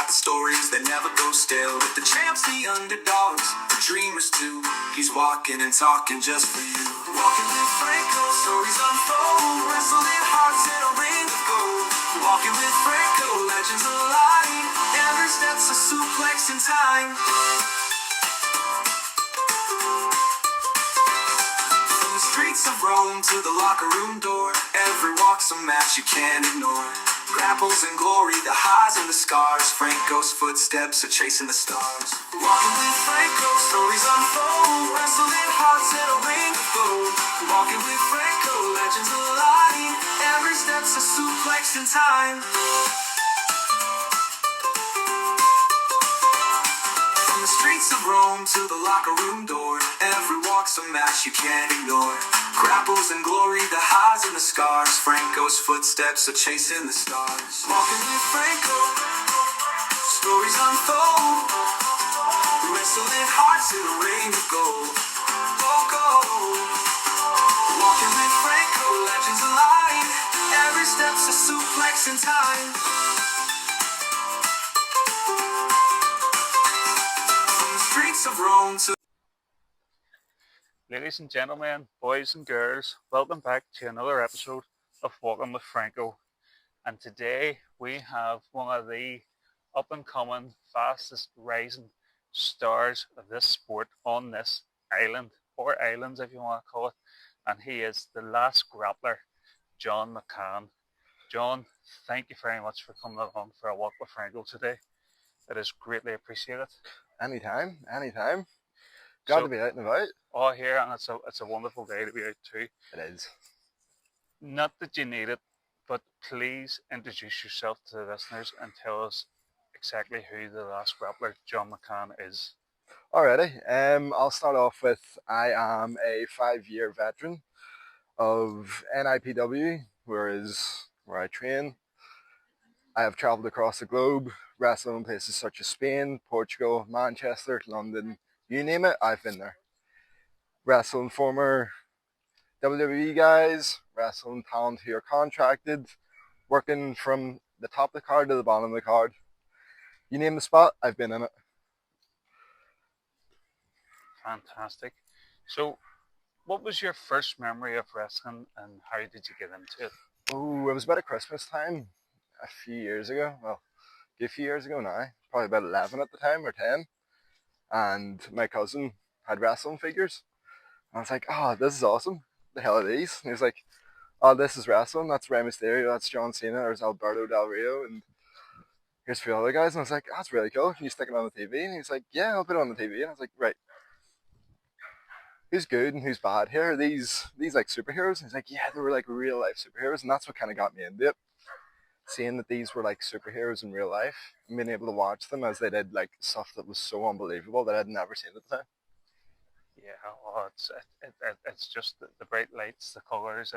got stories that never go stale. With the champs, the underdogs, the dreamers too. He's walking and talking just for you. Walking with Franco, stories unfold. Wrestling hearts in a ring of gold. Walking with Franco, legends alive. Every step's a suplex in time. From the streets of Rome to the locker room door, every walk's a match you can't ignore. Grapples and glory, the highs and the scars. Franco's footsteps are chasing the stars. Walking with Franco, stories unfold. Wrestling hearts in a ring of gold. Walking with Franco, legends alive. Every step's a suplex in time. From the streets of Rome to the locker room door, every walk's a match you can't ignore. Grapples and glory, the highs and the scars. Franco's footsteps are chasing the stars. Walking with Franco, stories unfold. Wrestling hearts in a ring of gold. Oh, gold. Walking with Franco, legends alive. Every step's a suplex in time. From the streets of Rome to... Ladies and gentlemen, boys and girls, welcome back to another episode of Walking with Franco. And today we have one of the up-and-coming, fastest rising stars of this sport on this island, or islands if you want to call it. And he is the last grappler, John McCann. John, thank you very much for coming along for a walk with Franco today. It is greatly appreciated. Anytime. Glad to be out and about. Oh, here, and it's a wonderful day to be out too. It is. Not that you need it, but please introduce yourself to the listeners and tell us exactly who the last grappler, John McCann, is. Alrighty. I'll start off with I am a 5-year veteran of NIPW, where I train. I have travelled across the globe, wrestling in places such as Spain, Portugal, Manchester, London, you name it, I've been there. Wrestling former WWE guys, wrestling talent who are contracted, working from the top of the card to the bottom of the card. You name the spot, I've been in it. Fantastic. So, what was your first memory of wrestling and how did you get into it? Oh, it was about at Christmas time a few years ago. Well, a few years ago now. Probably about 11 at the time, or 10. And my cousin had wrestling figures. I was like, oh, this is awesome. The hell are these? And he was like, oh, this is wrestling. That's Rey Mysterio. That's John Cena. There's Alberto Del Rio. And here's a few other guys. And I was like, oh, that's really cool. Can you stick it on the TV? And he's like, yeah, I'll put it on the TV. And I was like, right. Who's good and who's bad here? Are these like superheroes? And he's like, yeah, they were like real life superheroes. And that's what kind of got me into it. Seeing that these were like superheroes in real life and being able to watch them as they did like stuff that was so unbelievable that I'd never seen at the time. Yeah, well, it's just the bright lights, the colours.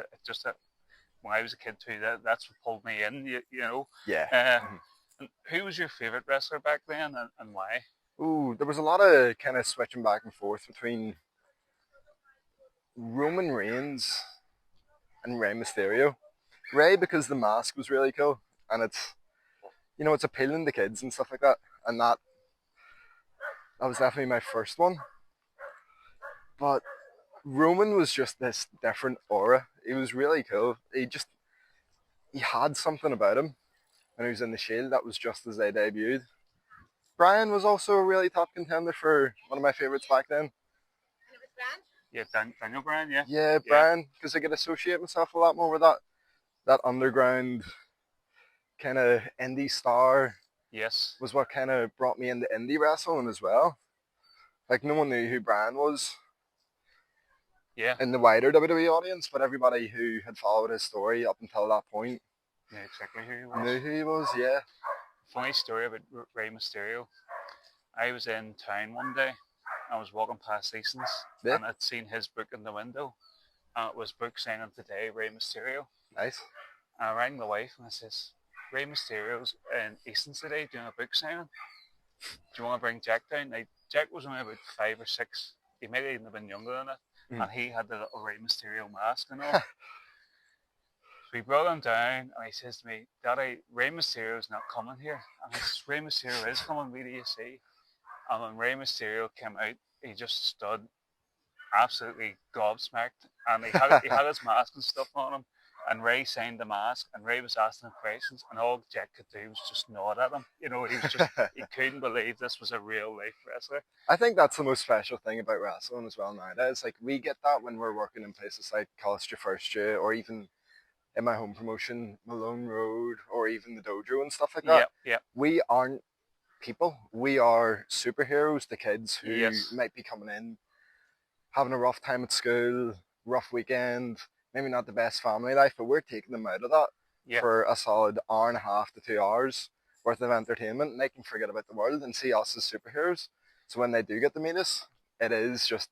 When I was a kid too, that's what pulled me in. You know. Yeah. And who was your favourite wrestler back then, and why? Ooh, there was a lot of kind of switching back and forth between Roman Reigns and Rey Mysterio. Rey, because the mask was really cool, and it's appealing to kids and stuff like that, and that was definitely my first one. But Roman was just this different aura. He was really cool. He had something about him when he was in the Shield that was just as they debuted. Bryan was also a really top contender for one of my favourites back then. And it was Brand? Yeah, Daniel Bryan, yeah. Yeah, Bryan, because I could associate myself a lot more with that underground kind of indie star. Yes. Was what kind of brought me into indie wrestling as well. Like, no one knew who Bryan was. Yeah. In the wider WWE audience, but everybody who had followed his story up until that point Knew exactly who he was. knew who he was, yeah. Funny story about Rey Mysterio. I was in town one day. I was walking past Easton's and I'd seen his book in the window. And it was book signing today, Rey Mysterio. Nice. And I rang the wife and I says, Rey Mysterio's in Easton's today doing a book signing. Do you want to bring Jack down? Now, Jack was only about 5 or 6. He might even have been younger than it. And he had the little Rey Mysterio mask and all. So we brought him down, and he says to me, "Daddy, Rey Mysterio's not coming here." And I says, "Rey Mysterio is coming. Where do you see?" And when Rey Mysterio came out, he just stood absolutely gobsmacked, and he had his mask and stuff on him. And Ray signed the mask, and Ray was asking him questions, and all Jack could do was just nod at him. You know, he couldn't believe this was a real life wrestler. I think that's the most special thing about wrestling as well nowadays. Like, we get that when we're working in places like Colchester First Year, or even in my home promotion, Malone Road, or even the dojo and stuff like that. Yep. We aren't people. We are superheroes to kids who Yes. might be coming in, having a rough time at school, rough weekend, maybe not the best family life, but we're taking them out of that for a solid hour and a half to 2 hours worth of entertainment, and they can forget about the world and see us as superheroes. So when they do get to meet us, it is just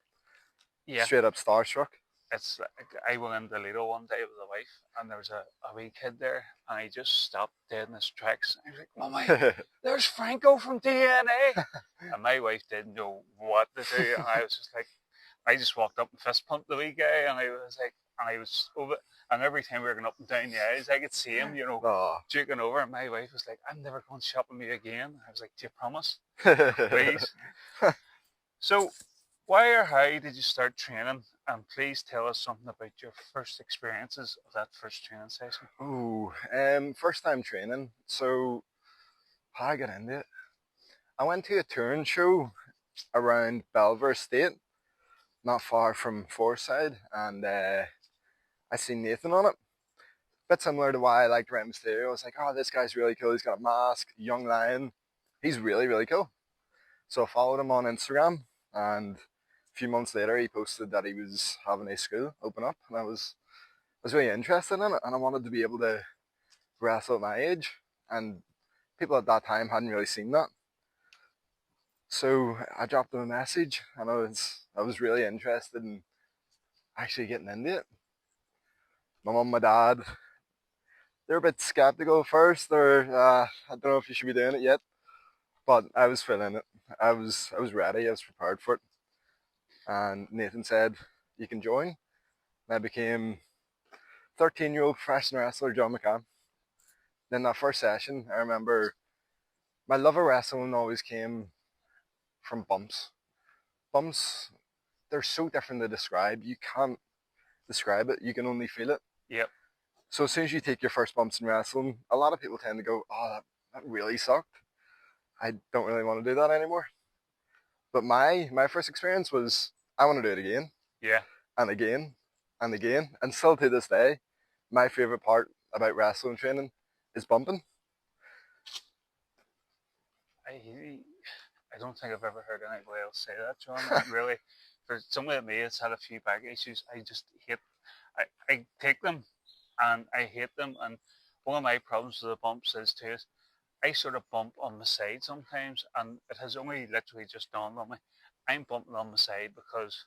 straight up starstruck. It's like, I went into Lido one day with the wife, and there was a wee kid there, and he just stopped dead in his tracks. And he was like, "Mummy, there's Franco from DNA." And my wife didn't know what to do, and I was just like, I just walked up and fist pumped the wee guy, and I was like, and I was over, and every time we were going up and down the aisles, I could see him, you know, juking over, and my wife was like, "I'm never going shopping with you again." I was like, "Do you promise? Please?" So, why or how did you start training? And please tell us something about your first experiences of that first training session. First time training. So, how I got into it? I went to a touring show around Belvoir State, not far from Forside, and I seen Nathan on it. Bit similar to why I liked Rey Mysterio. I was like, "Oh, this guy's really cool. He's got a mask, young lion. He's really, really cool." So I followed him on Instagram, and a few months later, he posted that he was having a school open up, and I was really interested in it, and I wanted to be able to wrestle at my age, and people at that time hadn't really seen that. So I dropped him a message, and I was really interested in actually getting into it. My mum, my dad, they're a bit skeptical at first. I don't know if you should be doing it yet, but I was feeling it. I was ready. I was prepared for it. And Nathan said, "You can join." And I became 13-year-old professional wrestler John McCann. Then that first session, I remember my love of wrestling always came from bumps. Bumps, they're so different to describe. You can't describe it. You can only feel it. Yep. So as soon as you take your first bumps in wrestling, a lot of people tend to go, "Oh, that really sucked. I don't really want to do that anymore." But my first experience was, I want to do it again. Yeah. And again and again. And still to this day, my favorite part about wrestling training is bumping. I don't think I've ever heard anybody else say that, John. Really, for someone like me that's had a few back issues, I just hate. I take them, and I hate them. And one of my problems with the bumps is too, I sort of bump on the side sometimes, and it has only literally just dawned on me. I'm bumping on the side because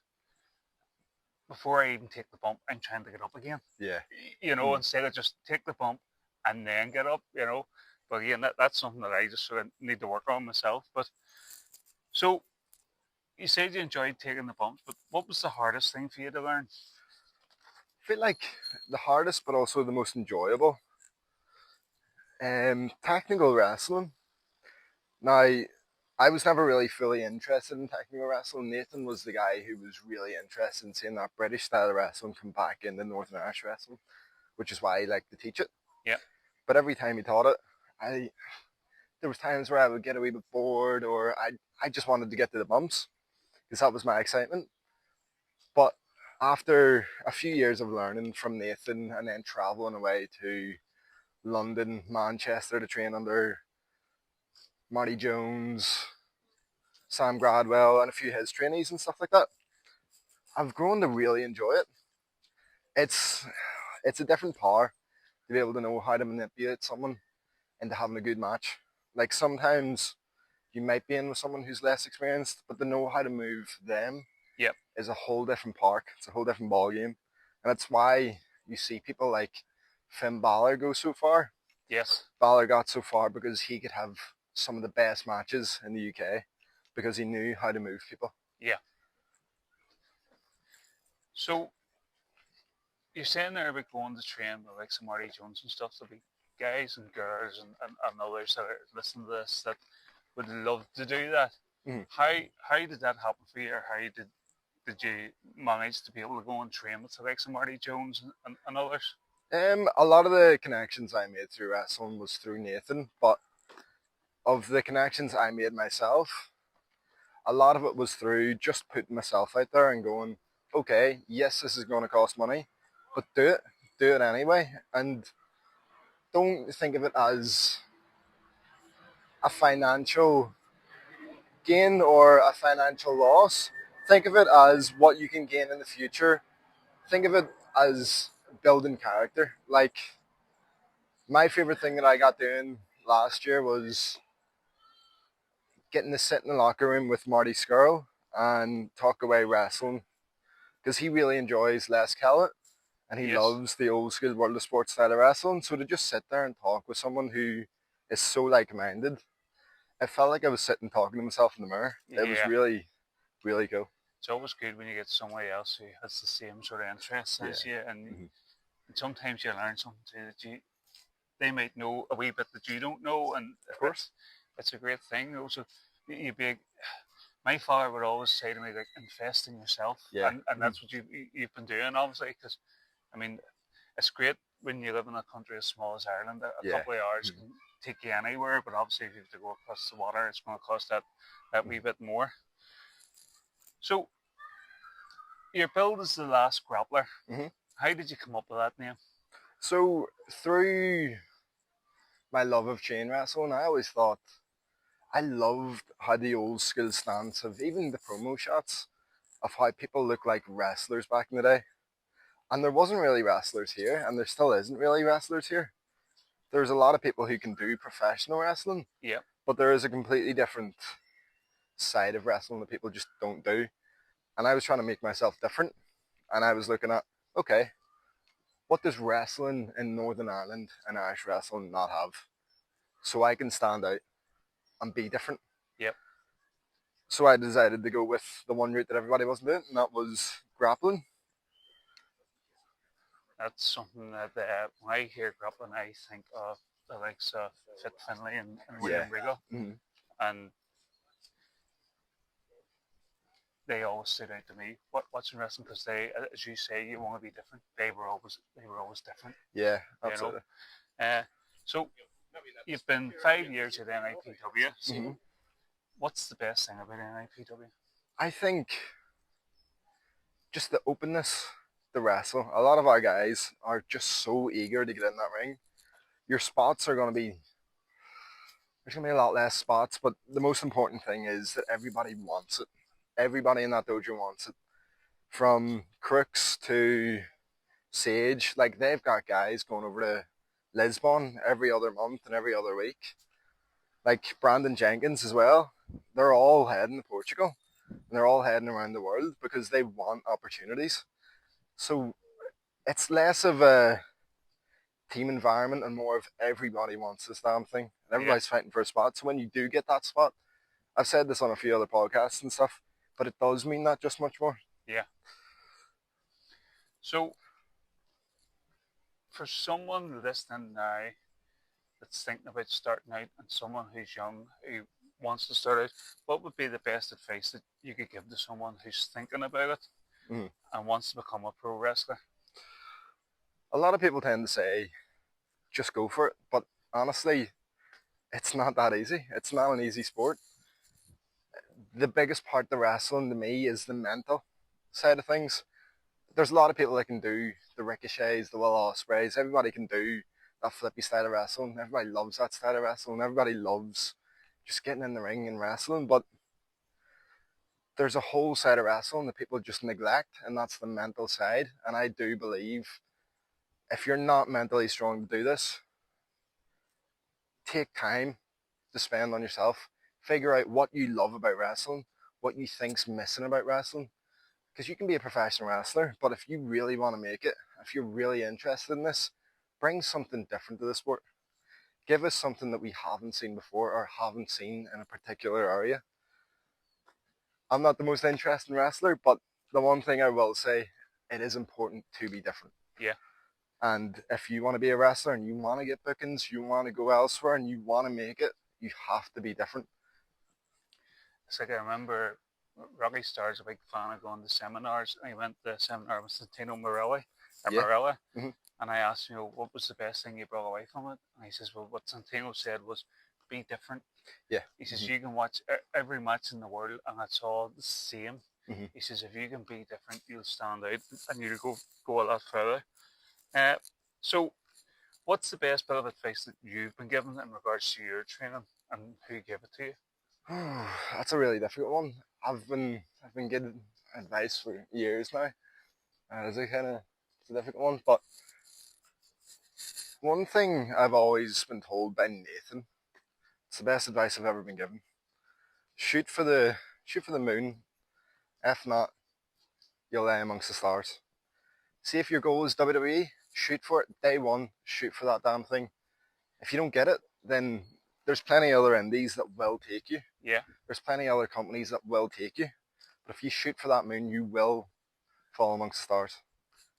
before I even take the bump, I'm trying to get up again. Yeah. You know, instead of just take the bump and then get up, you know. But again, that's something that I just sort of need to work on myself. But so you said you enjoyed taking the bumps, but what was the hardest thing for you to learn? I feel like the hardest, but also the most enjoyable. Technical wrestling. Now, I was never really fully interested in technical wrestling. Nathan was the guy who was really interested in seeing that British style of wrestling come back into Northern Irish wrestling, which is why he liked to teach it. Yeah. But every time he taught it, there was times where I would get a wee bit bored, or I just wanted to get to the bumps, because that was my excitement. But after a few years of learning from Nathan, and then travelling away to London, Manchester to train under Marty Jones, Sam Gradwell, and a few of his trainees and stuff like that, I've grown to really enjoy it. It's a different power to be able to know how to manipulate someone into having a good match. Like, sometimes you might be in with someone who's less experienced, but to know how to move them is a whole different park. It's a whole different ball game, and it's why you see people like Finn Balor go so far. Yes. Balor got so far because he could have some of the best matches in the UK because he knew how to move people. Yeah. So you're saying there about going to train with like some Marty Jones and stuff. There'll be guys and girls and others that are listening to this that would love to do that. Mhm. How did that happen for you, or how did you manage to be able to go and train with the likes of Marty Jones and others? A lot of the connections I made through wrestling was through Nathan, but of the connections I made myself, a lot of it was through just putting myself out there and going, okay, yes, this is going to cost money, but do it anyway, and don't think of it as a financial gain or a financial loss. Think of it as what you can gain in the future. Think of it as building character. Like, my favorite thing that I got doing last year was getting to sit in the locker room with Marty Skrull and talk away wrestling because he really enjoys Les Kellett and he Yes. loves the old school World of Sports style of wrestling. So to just sit there and talk with someone who is so like minded, I felt like I was sitting talking to myself in the mirror. It was Yeah. really, really cool. It's always good when you get somebody else who has the same sort of interests as you, and Mhm. sometimes you learn something too that they might know a wee bit that you don't know, and Of course. it's a great thing. Also, you be. My father would always say to me, like, invest in yourself, Yeah. and that's what you've been doing, obviously, because I mean, it's great when you live in a country as small as Ireland. A Yeah. couple of hours can take you anywhere, but obviously, if you have to go across the water, it's going to cost that wee bit more. So, your build is the Last Grappler. Mhm. How did you come up with that name? So through my love of chain wrestling, I always thought I loved how the old school stance of even the promo shots of how people look like wrestlers back in the day. And there wasn't really wrestlers here, and there still isn't really wrestlers here. There's a lot of people who can do professional wrestling, Yeah. but there is a completely different side of wrestling that people just don't do. And I was trying to make myself different, and I was looking at, okay, what does wrestling in Northern Ireland and Irish wrestling not have? So I can stand out and be different. Yep. So I decided to go with the one route that everybody wasn't doing, and that was grappling. That's something that when I hear grappling, I think of the likes of Fit Finlay and William Regal, Mm-hmm. and they always stood out to me. Watching wrestling, because they, as you say, you want to be different. They were always different. Yeah, You absolutely. know. So you've been 5 years at NIPW. So Mm-hmm. what's the best thing about NIPW? I think just the openness to wrestle. A lot of our guys are just so eager to get in that ring. Your spots are going to be, there's going to be a lot less spots, but the most important thing is that everybody wants it. Everybody in that dojo wants it. From Crooks to Sage, like they've got guys going over to Lisbon every other month and every other week. Like Brandon Jenkins as well. They're all heading to Portugal. And they're all heading around the world because they want opportunities. So it's less of a team environment and more of everybody wants this damn thing. And everybody's fighting for a spot. So when you do get that spot, I've said this on a few other podcasts and stuff, but it does mean that just much more. Yeah. So for someone listening now that's thinking about starting out and someone who's young who wants to start out, what would be the best advice that you could give to someone who's thinking about it and wants to become a pro wrestler? A lot of people tend to say, just go for it. But honestly, it's not that easy. It's not an easy sport. The biggest part of wrestling to me is the mental side of things. There's a lot of people that can do the ricochets, the Will Ospreys. Everybody can do that flippy style of wrestling. Everybody loves that style of wrestling. Everybody loves just getting in the ring and wrestling. But there's a whole side of wrestling that people just neglect, and that's the mental side. And I do believe if you're not mentally strong to do this, take time to spend on yourself. Figure out what you love about wrestling, what you think's missing about wrestling. Because you can be a professional wrestler, but if you really want to make it, if you're really interested in this, bring something different to the sport. Give us something that we haven't seen before or haven't seen in a particular area. I'm not the most interesting wrestler, but the one thing I will say, it is important to be different. Yeah. And if you want to be a wrestler and you want to get bookings, you want to go elsewhere and you want to make it, you have to be different. It's like I remember Rocky Star's a big fan of going to seminars. I went to a seminar with Santino Morelli, Yeah. Morella, Mm-hmm. and I asked, what was the best thing you brought away from it? And he says, well, what Santino said was, be different. Yeah. He says, you can watch every match in the world and it's all the same. Mm-hmm. He says, if you can be different, you'll stand out and you'll go a lot further. So, what's the best bit of advice that you've been given in regards to your training and who gave it to you? That's a really difficult one. I've been getting advice for years now. It's a difficult one, but one thing I've always been told by Nathan, it's the best advice I've ever been given. Shoot for the moon. If not, you'll lie amongst the stars. See, if your goal is WWE, shoot for it day one. Shoot for that damn thing. If you don't get it, then there's plenty of other indies that will take you. Yeah. There's plenty of other companies that will take you. But if you shoot for that moon, you will fall amongst the stars.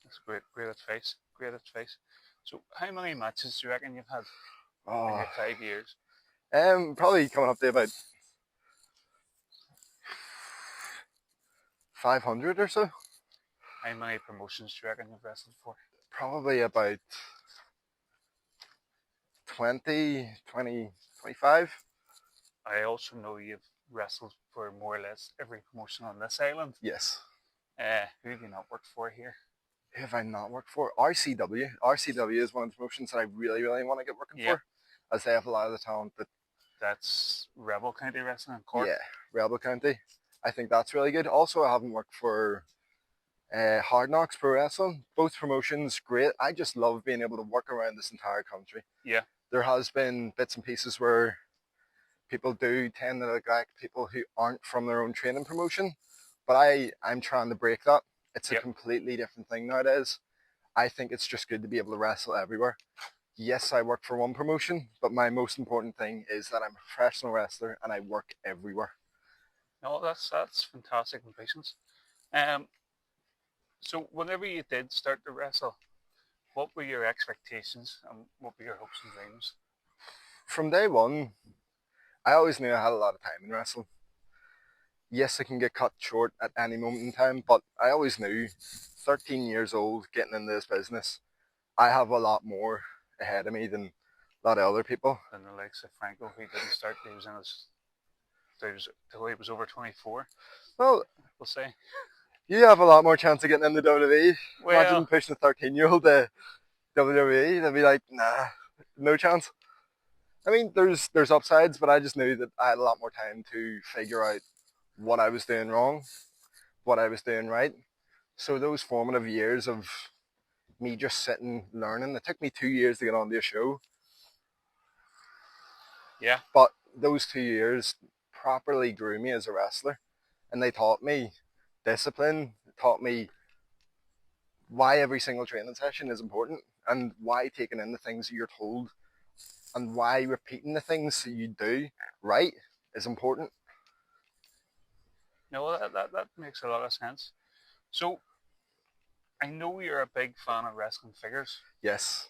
That's great advice. Great advice. So, how many matches do you reckon you've had in your 5 years? Probably coming up to about 500 or so. How many promotions do you reckon you've wrestled for? Probably about 20, 25. I also know you've wrestled for more or less every promotion on this island. Yes. Who have you not worked for here? Who have I not worked for? RCW. RCW is one of the promotions that I really, really want to get working for, as they have a lot of the talent that. That's Rebel County Wrestling in Cork. Yeah, Rebel County. I think that's really good. Also, I haven't worked for Hard Knocks Pro Wrestling. Both promotions, great. I just love being able to work around this entire country. Yeah. There has been bits and pieces where people do tend to neglect people who aren't from their own training promotion, but I'm trying to break that. It's a completely different thing nowadays. I think it's just good to be able to wrestle everywhere. Yes, I work for one promotion, but my most important thing is that I'm a professional wrestler and I work everywhere. No, that's fantastic ambitions. So whenever you did start to wrestle, what were your expectations and what were your hopes and dreams? From day one, I always knew I had a lot of time in wrestling. Yes, it can get cut short at any moment in time, but I always knew, 13 years old, getting into this business, I have a lot more ahead of me than a lot of other people. Than the likes of Franco, who didn't start, he was in his, till he was over 24. Well, we'll say. You have a lot more chance of getting into WWE. Well, imagine pushing a 13-year-old to WWE, they'd be like, nah, no chance. I mean, there's upsides, but I just knew that I had a lot more time to figure out what I was doing wrong, what I was doing right. So those formative years of me just sitting, learning, it took me 2 years to get onto a show. Yeah. But those 2 years properly grew me as a wrestler. And they taught me discipline, taught me why every single training session is important and why taking in the things that you're told and why repeating the things that you do right is important. No, that makes a lot of sense. So, I know you're a big fan of wrestling figures. Yes.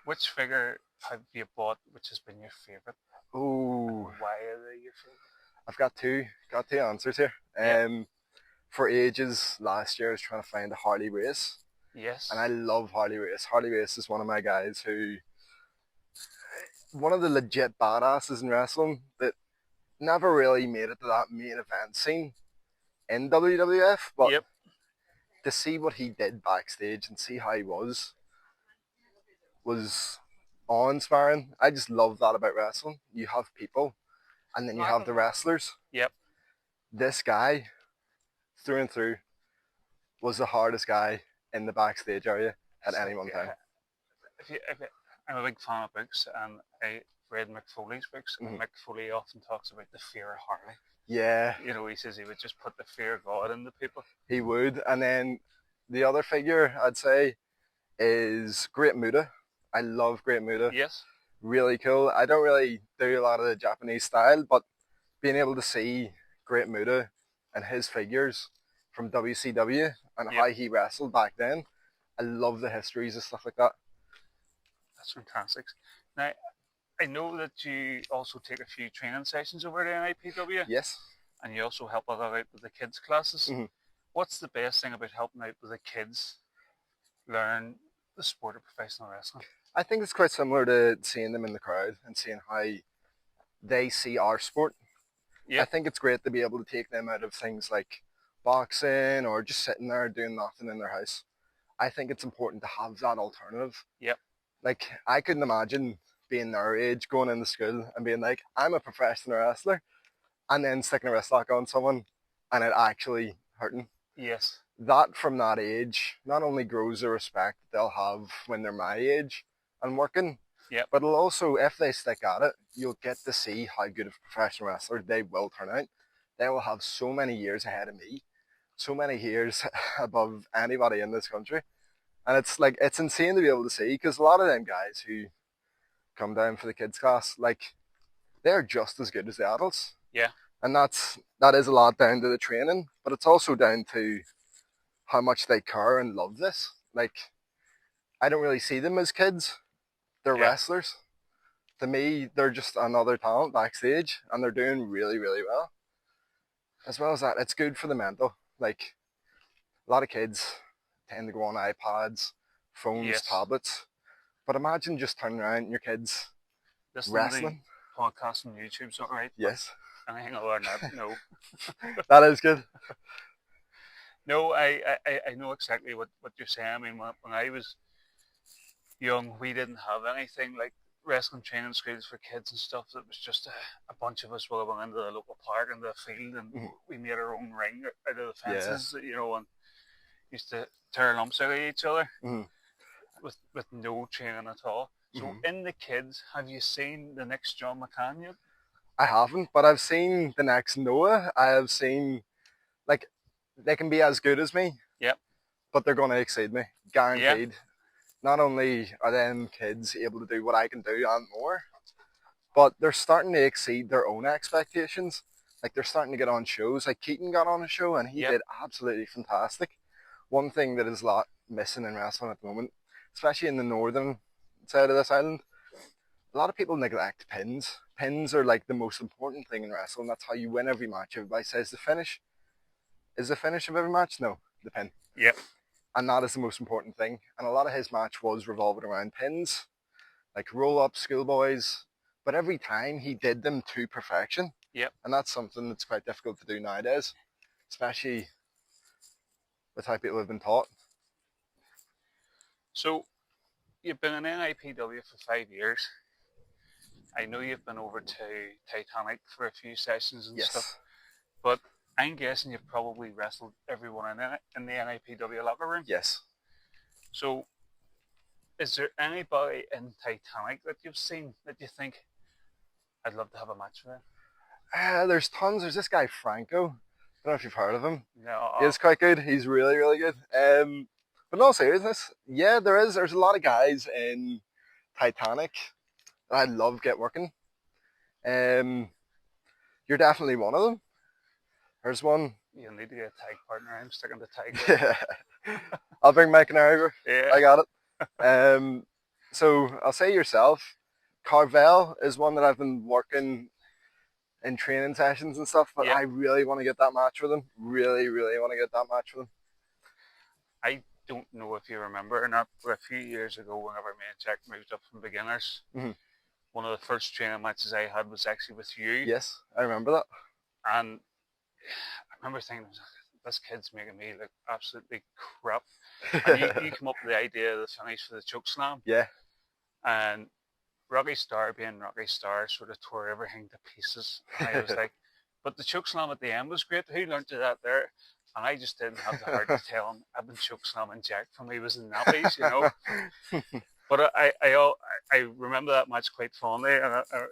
Which figure have you bought which has been your favourite? Oh. Why are they your favourite? I've got two answers here. For ages, last year I was trying to find a Harley Race. Yes. And I love Harley Race. Harley Race is one of my guys who, one of the legit badasses in wrestling that never really made it to that main event scene in WWF, but to see what he did backstage and see how he was awe-inspiring. I just love that about wrestling. You have people, and then you have the wrestlers. Yep. This guy, through and through, was the hardest guy in the backstage area at any one time. I'm a big fan of books, and I read Mick Foley's books, and Mick Foley often talks about the fear of Harley. Yeah. You know, he says he would just put the fear of God into people. He would. And then the other figure, I'd say, is Great Muta. I love Great Muta. Yes. Really cool. I don't really do a lot of the Japanese style, but being able to see Great Muta and his figures from WCW and how he wrestled back then I love the histories and stuff like that. That's fantastic. Now, I know that you also take a few training sessions over at NIPW, Yes. and you also help other out with the kids' classes. Mhm. What's the best thing about helping out with the kids learn the sport of professional wrestling? I think it's quite similar to seeing them in the crowd and seeing how they see our sport. I Yep. think it's great to be able to take them out of things like boxing or just sitting there doing nothing in their house. I think it's important to have that alternative. Yep. Like, I couldn't imagine being their age, going into school and being like, I'm a professional wrestler, and then sticking a wrist lock on someone and it actually hurting. Yes. That from that age not only grows the respect they'll have when they're my age and working, Yep. but it'll also, if they stick at it, you'll get to see how good of a professional wrestler they will turn out. They will have so many years ahead of me, so many years above anybody in this country. And it's like, it's insane to be able to see, because a lot of them guys who come down for the kids class, like, they're just as good as the adults. Yeah. And that is a lot down to the training, but it's also down to how much they care and love this. Like, I don't really see them as kids. They're wrestlers. To me, they're just another talent backstage, and they're doing really, really well. As well as that, it's good for the mental. Like, a lot of kids tend to go on iPads, phones, Yes. tablets. But imagine just turning around and your kids wrestling. Podcasts on YouTube's all right. Yes. Anything other than that, no. That is good. No, I know exactly what you're saying. I mean, when I was young, we didn't have anything like wrestling training schools for kids and stuff. It was just a bunch of us will go into the local park and the field, and we made our own ring out of the fences, you know, and used to tear lumps out of each other with no training at all. So in the kids, have you seen the next John McCann yet? I haven't, but I've seen the next Noah. I have seen, like, they can be as good as me. Yep. But they're going to exceed me, guaranteed. Yeah. Not only are them kids able to do what I can do and more, but they're starting to exceed their own expectations. Like, they're starting to get on shows. Like, Keaton got on a show and he did absolutely fantastic. One thing that is a lot missing in wrestling at the moment, especially in the northern side of this island, a lot of people neglect pins. Pins are like the most important thing in wrestling. That's how you win every match. Everybody says the finish. Is the finish of every match? No, the pin. Yep. And that is the most important thing. And a lot of his match was revolving around pins, like roll-up schoolboys. But every time he did them to perfection. Yep. And that's something that's quite difficult to do nowadays, especially with how people have been taught. So, you've been in NIPW for 5 years. I know you've been over to Titanic for a few sessions and stuff, but I'm guessing you've probably wrestled everyone in the NIPW locker room. Yes. So, is there anybody in Titanic that you've seen that you think, I'd love to have a match with them? There's tons. There's this guy, Franco. I don't know if you've heard of him. No. He's quite good. He's really, really good. But in all seriousness, yeah, there is. There's a lot of guys in Titanic that I'd love get working. You're definitely one of them. There's one. You'll need to get a tag partner. I'm sticking to tag. I'll bring my canary over. Yeah. I got it. So I'll say yourself. Carvel is one that I've been working in training sessions and stuff, but I really want to get that match with him. Really, really want to get that match with him. I don't know if you remember or not, but a few years ago, whenever me and Jack moved up from beginners, one of the first training matches I had was actually with you. Yes, I remember that. And I remember thinking, this kid's making me look absolutely crap. And you come up with the idea of the finish for the choke slam. Yeah. And Rocky Star, being Rocky Star, sort of tore everything to pieces. And I was like, but the choke slam at the end was great. Who learned to that there? And I just didn't have the heart to tell him I've been choke slamming Jack from he was in nappies, you know. But I remember that match quite fondly, and I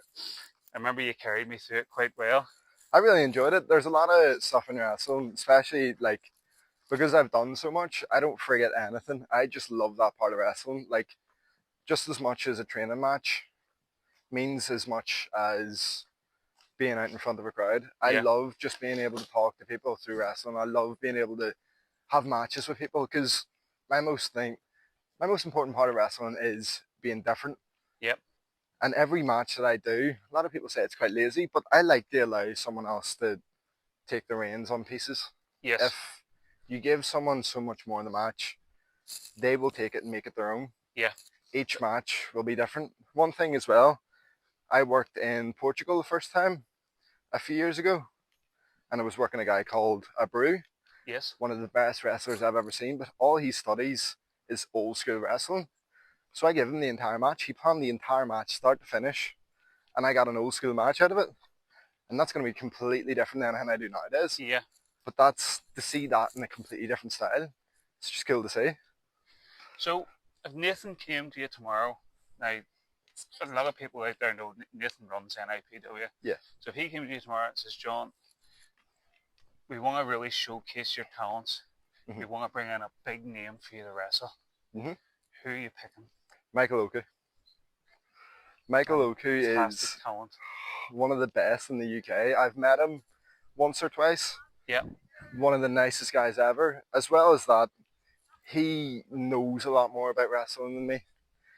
remember you carried me through it quite well. I really enjoyed it. There's a lot of stuff in wrestling, especially like because I've done so much, I don't forget anything. I just love that part of wrestling. Like, just as much as a training match means as much as being out in front of a crowd. I love just being able to talk to people through wrestling. I love being able to have matches with people because my most thing, my most important part of wrestling is being different. Yep. And every match that I do, a lot of people say it's quite lazy, but I like to allow someone else to take the reins on pieces. Yes. If you give someone so much more in the match, they will take it and make it their own. Yeah. Each match will be different. One thing as well, I worked in Portugal the first time a few years ago, and I was working a guy called Abreu, Yes. one of the best wrestlers I've ever seen, but all he studies is old school wrestling. So I give him the entire match. He planned the entire match, start to finish, and I got an old school match out of it. And that's going to be completely different than anything I do nowadays. Yeah. But that's to see that in a completely different style. It's just cool to see. So if Nathan came to you tomorrow, now a lot of people out there know Nathan runs NIPW. Yeah. So if he came to you tomorrow and says, John, we want to really showcase your talents. Mhm. We want to bring in a big name for you to wrestle. Mhm. Who are you picking? Michael Oku. Michael Oku Fantastic is talent. one of the best in the UK. I've met him once or twice. Yeah. One of the nicest guys ever. As well as that, he knows a lot more about wrestling than me.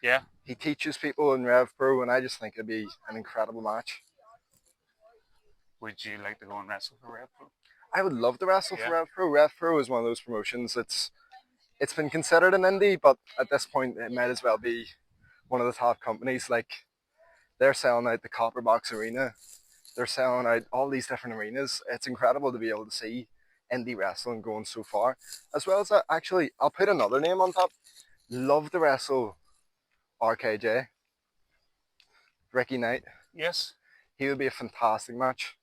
Yeah. He teaches people in Rev Pro, and I just think it'd be an incredible match. Would you like to go and wrestle for Red Pro? I would love to wrestle Yeah. for Rev Pro. Rev Pro is one of those promotions that's it's been considered an indie, but at this point it might as well be one of the top companies. Like, they're selling out the Copper Box Arena, they're selling out all these different arenas. It's incredible to be able to see indie wrestling going so far. As well as that, actually, I'll put another name on top. Love to wrestle RKJ, Ricky Knight. Yes. He would be a fantastic match.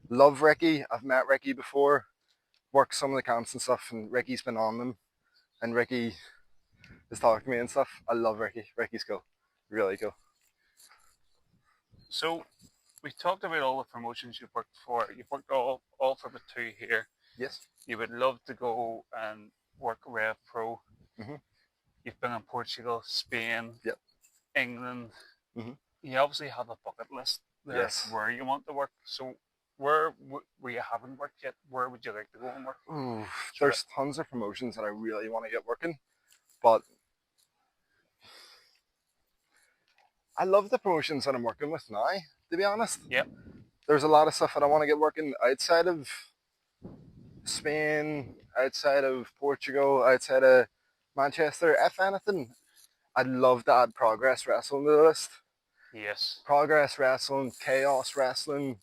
Love Ricky. I've met Ricky before, worked some of the camps and stuff, and Ricky's been on them. And Ricky has talked to me and stuff. I love Ricky. Ricky's cool. Really cool. So we talked about all the promotions you've worked for. You've worked all for the two here. Yes. You would love to go and work Rev Pro. Mhm. You've been in Portugal, Spain, Yep. England. Mhm. You obviously have a bucket list there Yes. where you want to work. So where you haven't worked yet, where would you like to go and work? Ooh, there's tons of promotions that I really want to get working, but I love the promotions that I'm working with now, to be honest. Yep. There's a lot of stuff that I want to get working outside of Spain, outside of Portugal, outside of Manchester. If anything, I'd love to add Progress Wrestling to the list. Yes. Progress Wrestling, Chaos Wrestling,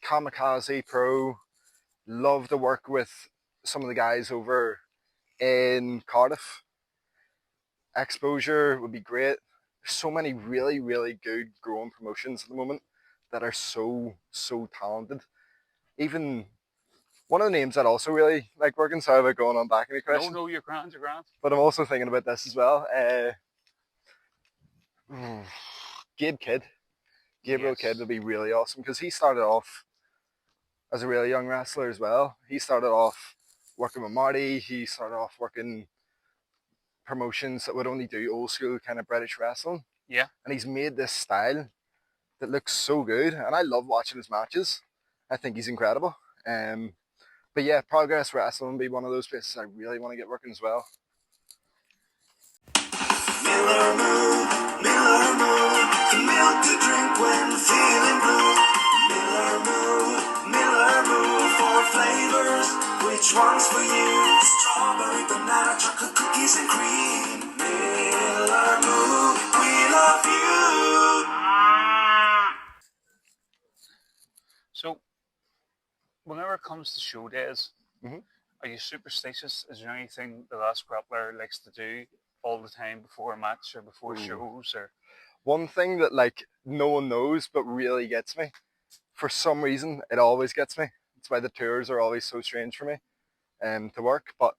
Kamikaze Pro. Love to work with some of the guys over in Cardiff. Exposure would be great. There's so many really, really good growing promotions at the moment that are so talented. Even one of the names that also really like working, sorry about going on back in the question. No, you're grand, you're grand. But I'm also thinking about this as well. Gabriel Yes. Kidd would be really awesome because he started off as a really young wrestler as well. He started off working with Marty. He started off working promotions that would only do old school kind of British wrestling. Yeah. And he's made this style that looks so good, and I love watching his matches. I think he's incredible. But yeah, Progress Wrestling would be one of those places I really want to get working as well. Miller Moo, the milk to drink when feeling blue. Miller Moo for flavors. Which one's for you? Strawberry, banana, chocolate, cookies and cream. Miller Moo, we love you. So whenever it comes to show days, Mhm. are you superstitious? Is there anything the last grappler likes to do all the time before a match or before Ooh. shows? Or One thing that like no one knows but really gets me, for some reason it always gets me. That's why the tours are always so strange for me to work. But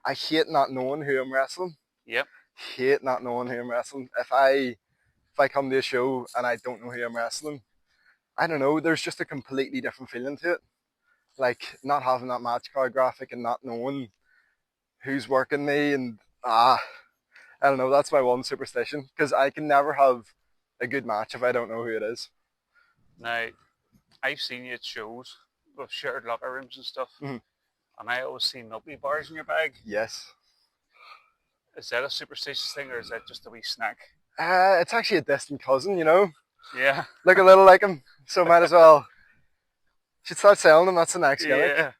I hate not knowing who I'm wrestling. Yep. Hate not knowing who I'm wrestling. If I come to a show and I don't know who I'm wrestling, I don't know, there's just a completely different feeling to it. Like not having that match card graphic and not knowing who's working me, and I don't know, that's my one superstition, because I can never have a good match if I don't know who it is. Now, I've seen you at shows with shared locker rooms and stuff, Mhm. and I always see nubbly bars in your bag. Yes. Is that a superstitious thing, or is that just a wee snack? It's actually a distant cousin, you know. Yeah. Look a little like him, so might as well. Should start selling them. That's the next gimmick. Yeah.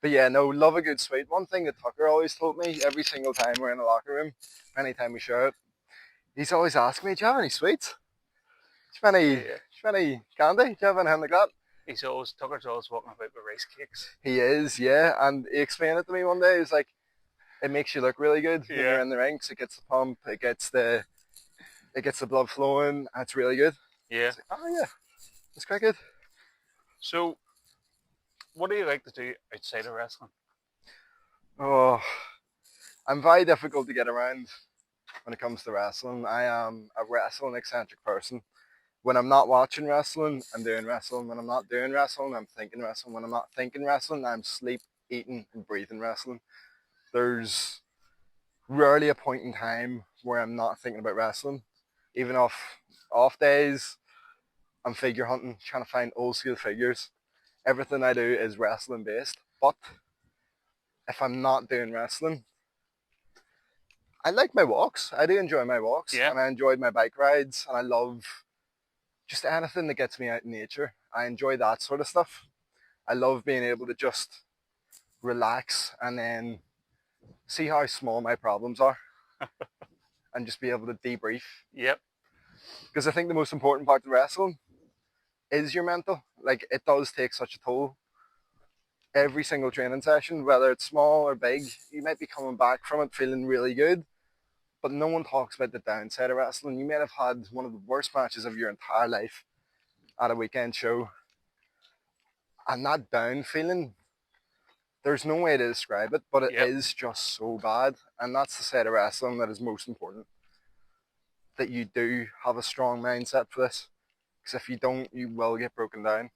But yeah, no, love a good sweet. One thing that Tucker always told me every single time we're in the locker room, anytime we share it, he's always asking me, "Do you have any sweets? Do you have any? Yeah. Do you have any candy? Do you have anything like that?" Tucker's always walking about with rice cakes. He is, yeah. And he explained it to me one day. He was like, "It makes you look really good when you're in the ring. 'Cause it gets the pump, it gets the blood flowing. And it's really good." Yeah. Like, oh yeah, it's quite good. So, what do you like to do outside of wrestling? Oh, I'm very difficult to get around when it comes to wrestling. I am a wrestling eccentric person. When I'm not watching wrestling, I'm doing wrestling. When I'm not doing wrestling, I'm thinking wrestling. When I'm not thinking wrestling, I'm sleep, eating, and breathing wrestling. There's rarely a point in time where I'm not thinking about wrestling. Even off days, I'm figure hunting, trying to find old school figures. Everything I do is wrestling based. But if I'm not doing wrestling, I like my walks. I do enjoy my walks, Yeah. and I enjoyed my bike rides, and I love just anything that gets me out in nature. I enjoy that sort of stuff. I love being able to just relax and then see how small my problems are and just be able to debrief. Yep. Because I think the most important part of wrestling is your mental. Like, it does take such a toll. Every single training session, whether it's small or big, you might be coming back from it feeling really good, but no one talks about the downside of wrestling. You might have had one of the worst matches of your entire life at a weekend show, and that down feeling, there's no way to describe it, but it is just so bad. And that's the side of wrestling that is most important. That you do have a strong mindset for this, because if you don't, you will get broken down.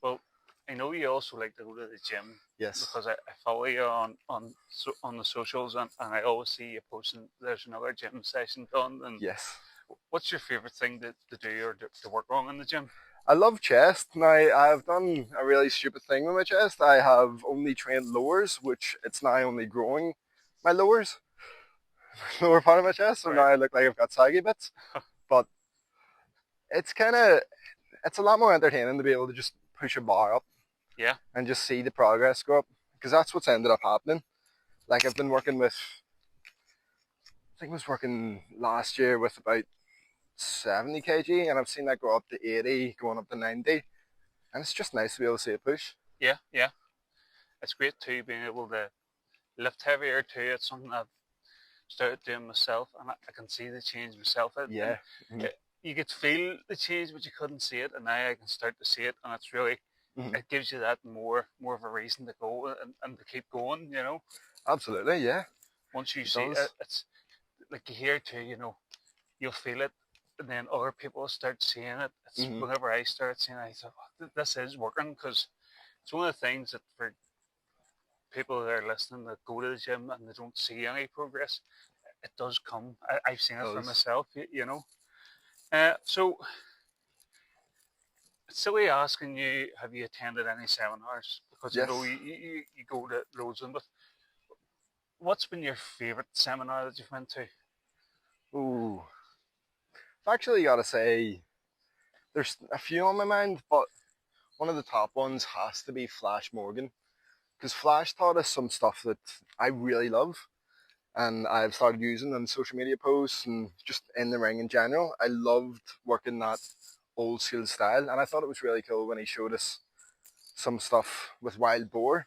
Well, I know you also like to go to the gym. Yes. Because I follow you on the socials, and I always see you posting there's another gym session done. And yes. What's your favourite thing to do or to work on in the gym? I love chest. Now, I've done a really stupid thing with my chest. I have only trained lowers, which it's now only growing my lower part of my chest. So now I look like I've got saggy bits. But it's a lot more entertaining to be able to just push a bar up. Yeah. And just see the progress go up. Because that's what's ended up happening. Like, I've been working with, I think I was working last year with about 70 kg, and I've seen that go up to 80, going up to 90. And it's just nice to be able to see a push. Yeah, yeah. It's great too, being able to lift heavier too. It's something I've started doing myself, and I can see the change myself. Yeah. You could feel the change, but you couldn't see it, and now I can start to see it, and it's really, it gives you that more of a reason to go and to keep going, you know. Absolutely, yeah. Once you see it, it's like you hear too, you know, you'll feel it, and then other people start seeing it. It's whenever I started seeing it, I thought, oh, this is working, because it's one of the things that for people that are listening that go to the gym and they don't see any progress, it does come. I've seen it for myself, you know. So, it's silly asking you, have you attended any seminars? Because I know you go to loads of them, but what's been your favourite seminar that you've went to? Ooh. I've actually got to say, there's a few on my mind, but one of the top ones has to be Flash Morgan. Because Flash taught us some stuff that I really love, and I've started using in social media posts and just in the ring in general. I loved working that old school style, and I thought it was really cool when he showed us some stuff with Wild Boar,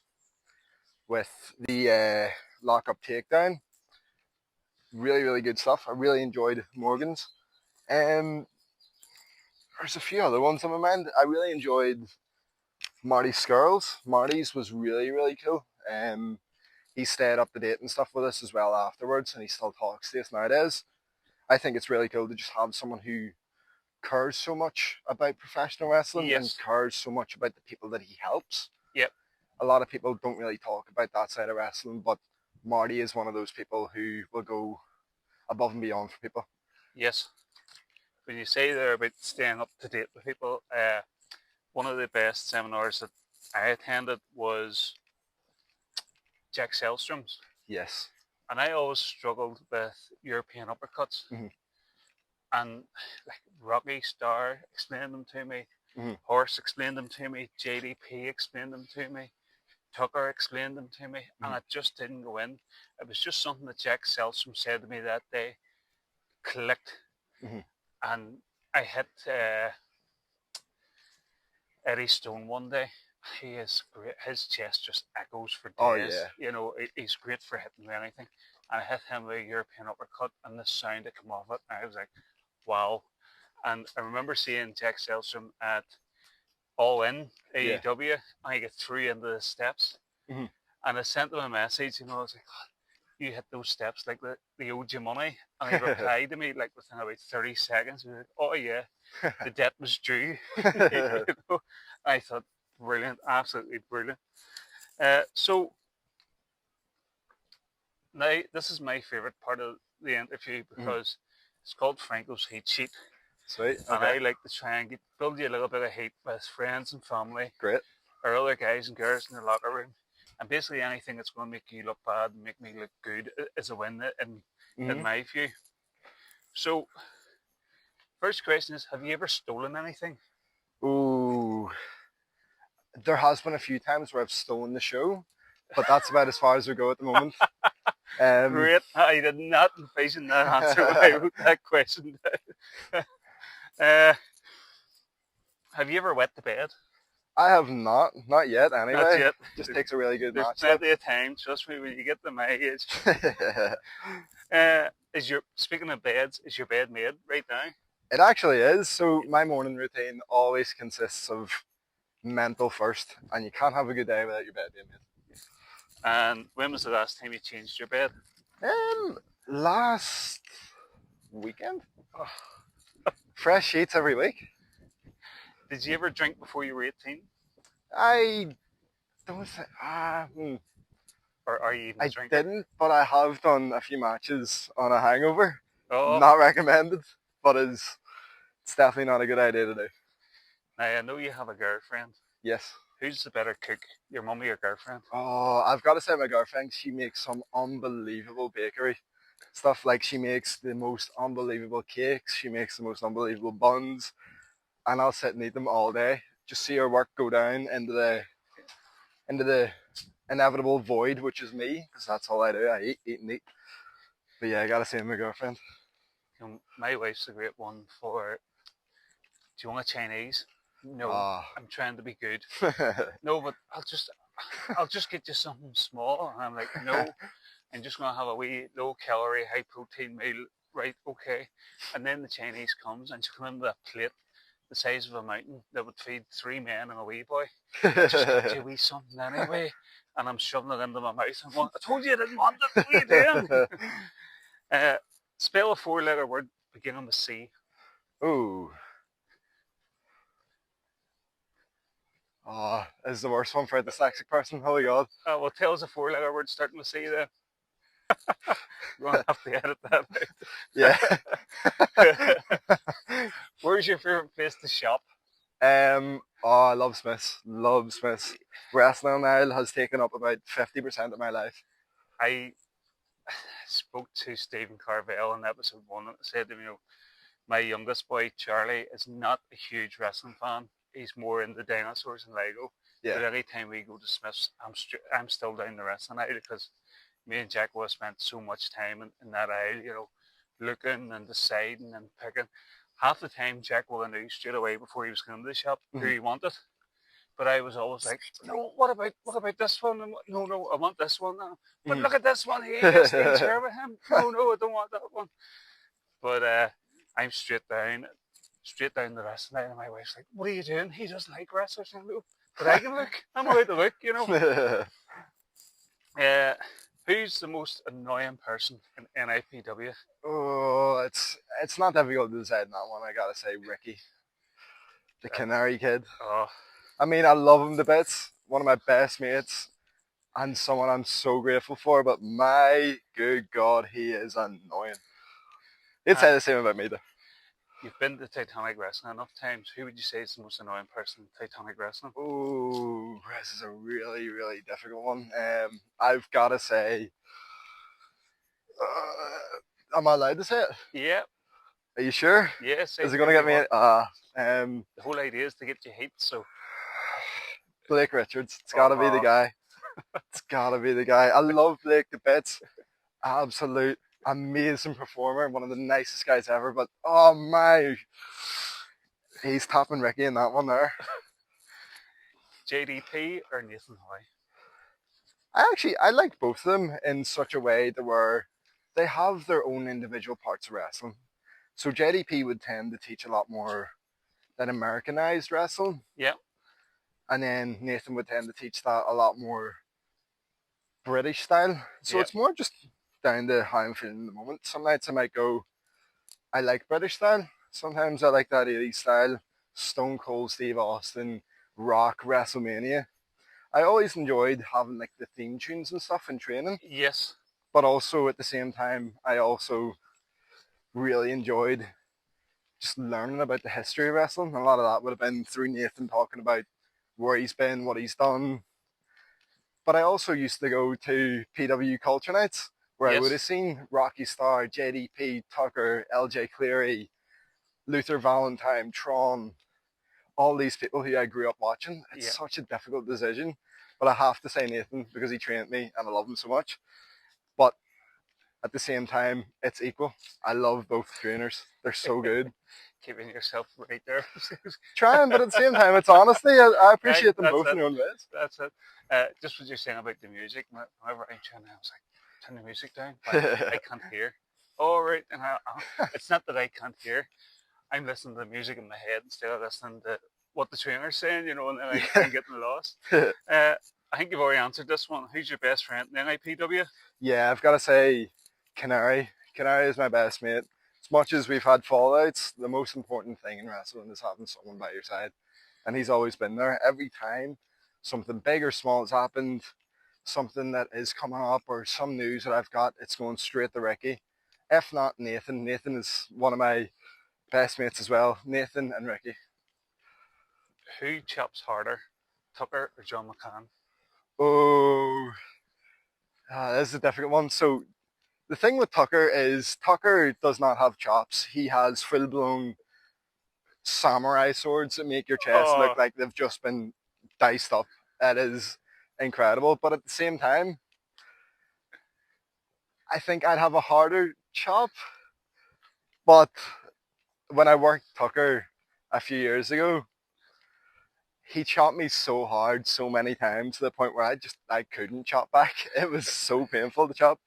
with the lock-up takedown. Really, really good stuff. I really enjoyed Morgan's. There's a few other ones on my mind. I really enjoyed Marty Skirls. Marty's was really, really cool. He stayed up to date and stuff with us as well afterwards, and he still talks to us nowadays. I think it's really cool to just have someone who cares so much about professional wrestling and cares so much about the people that he helps. Yep. A lot of people don't really talk about that side of wrestling, but Marty is one of those people who will go above and beyond for people. Yes. When you say there about staying up to date with people, one of the best seminars that I attended was Jack Selstrom's. Yes. And I always struggled with European uppercuts. Mhm. And like Rocky Star explained them to me, Mhm. Horse explained them to me, JDP explained them to me, Tucker explained them to me, and Mhm. it just didn't go in. It was just something that Jack Selstrom said to me that day, clicked, Mhm. and I hit Eddie Stone one day. He is great. His chest just echoes for Oh days. yeah. You know, he's great for hitting anything. And I hit him with a European uppercut, and the sound that came off it, and I was like, wow. And I remember seeing Jack Selstrom at All In Yeah. AEW, and I get through into the steps, Mhm. and I sent him a message. You know, I was like, oh, you hit those steps like the owed you money. And he replied to me like within about 30 seconds. He was like, oh yeah, the debt was due. You know? I thought, brilliant, absolutely brilliant. So now this is my favourite part of the interview Mhm. because it's called Franco's Heat Sheet. Sweet. And Okay. I like to try and build you a little bit of heat with friends and family Great. or other guys and girls in the locker room. And basically anything that's going to make you look bad and make me look good is a win in Mhm. my view. So, first question is, have you ever stolen anything? Ooh. There has been a few times where I've stolen the show, but that's about as far as we go at the moment. Great. I did not envision that answer when I wrote that question down. Have you ever wet the bed? I have not yet Not anyway. yet. Just takes a really good There's match though. plenty of time. Trust me, when you get to my age. Speaking of beds? Is your bed made right now? It actually is. So my morning routine always consists of mental first, and you can't have a good day without your bed being made. And when was the last time you changed your bed? Last weekend, fresh sheets every week. Did you ever drink before you were 18? I don't say, Or are you even a I drinker? didn't, but I have done a few matches on a hangover. Oh, Not recommended, but it's definitely not a good idea to do. now I know you have a girlfriend. Yes. Who's the better cook, your mum or your girlfriend? Oh, I've got to say, my girlfriend, she makes some unbelievable bakery stuff. Like, she makes the most unbelievable cakes, she makes the most unbelievable buns, and I'll sit and eat them all day. Just see her work go down into the inevitable void, which is me, because that's all I do. I eat, and eat. But yeah, I gotta say, my girlfriend. You know, my wife's a great one for, do you want a Chinese? No, Ah. I'm trying to be good. No, but I'll just get you something small. And I'm like, no, I'm just gonna have a wee low calorie, high protein meal. Right, okay. And then the Chinese comes and she comes in with a plate the size of a mountain that would feed 3 men and a wee boy. I just got you a wee something anyway. And I'm shoving it into my mouth and going, I told you I didn't want it. What are you doing? Spell a 4-letter word beginning with C. Ooh. Oh, this is the worst one for a dyslexic person. Oh my god. Well, tell us a 4-letter word starting with C then. You're going to have to edit that out. Yeah. Where's your favourite place to shop? I love Smiths. Love Smiths. Wrestling aisle has taken up about 50% of my life. I spoke to Stephen Carvell in episode 1 and said to him, you know, my youngest boy, Charlie, is not a huge wrestling fan. He's more into dinosaurs and Lego. Yeah. But any time we go to Smith's, I'm still down the wrestling aisle because me and Jack will have spent so much time in that aisle, you know, looking and deciding and picking. Half the time, Jack will know straight away before he was going to the shop who he wanted. But I was always like, no, what about this one? No, I want this one now. But look at this one here, let's share with him. No, I don't want that one. But I'm straight down the wrestling line, and my wife's like, what are you doing? He doesn't like wrestlers. I know, but I can look. I'm allowed to look, you know. Who's the most annoying person in NIPW? Oh, it's not difficult to decide that one. I gotta say, Ricky, the Canary Kid. Oh, I mean, I love him to bits. One of my best mates, and someone I'm so grateful for. But my good God, he is annoying. He'd say the same about me, though. You've been to Titanic Wrestling enough times. Who would you say is the most annoying person in Titanic Wrestling? Oh, this is a really, really difficult one. I've got to say, Am I allowed to say it? Yeah, Are you sure? yeah. Say Is it going to get me? The whole idea is to get you heat, so Blake Richards. It's got to be the guy. It's got to be the guy. I love Blake to bits. Absolute amazing performer. One of the nicest guys ever. But oh my, he's topping Ricky in that one there. JDP or Nathan Hoy? I like both of them in such a way that where they have their own individual parts of wrestling. So JDP would tend to teach a lot more that Americanized wrestling. Yeah. And then Nathan would tend to teach that a lot more British style. So it's more just down to how I'm feeling in the moment. Some nights I might go, I like British style. Sometimes I like that 80s style. Stone Cold Steve Austin, Rock, WrestleMania. I always enjoyed having like the theme tunes and stuff in training. Yes. But also at the same time, I also really enjoyed just learning about the history of wrestling. A lot of that would have been through Nathan talking about where he's been, what he's done. But I also used to go to PW Culture Nights where I would have seen Rocky Star, JDP, Tucker, LJ Cleary, Luther Valentine, Tron, all these people who I grew up watching. It's such a difficult decision. But I have to say Nathan because he trained me and I love him so much. But at the same time, it's equal. I love both trainers. They're so good. Keeping yourself right there. Trying, but at the same time, it's honestly, I appreciate them both in their own ways. That's it. Just what you're saying about the music. Whenever I'm trying, I was like, turn the music down. I can't hear. Oh, right. And it's not that I can't hear. I'm listening to the music in my head instead of listening to what the trainer's saying, and then I'm getting lost. I think you've already answered this one. Who's your best friend in NIPW? Yeah, I've got to say Canary. Canary is my best mate. As much as we've had fallouts, the most important thing in wrestling is having someone by your side. And he's always been there. Every time something big or small has happened, something that is coming up or some news that I've got, it's going straight to Ricky. If not Nathan. Nathan is one of my best mates as well. Nathan and Ricky. Who chops harder, Tucker or John McCann? Oh, this is a difficult one. So the thing with Tucker is Tucker does not have chops. He has full-blown samurai swords that make your chest look like they've just been diced up. That is incredible. But at the same time, I think I'd have a harder chop. But when I worked Tucker a few years ago, he chopped me so hard so many times to the point where I couldn't chop back. It was so painful to chop.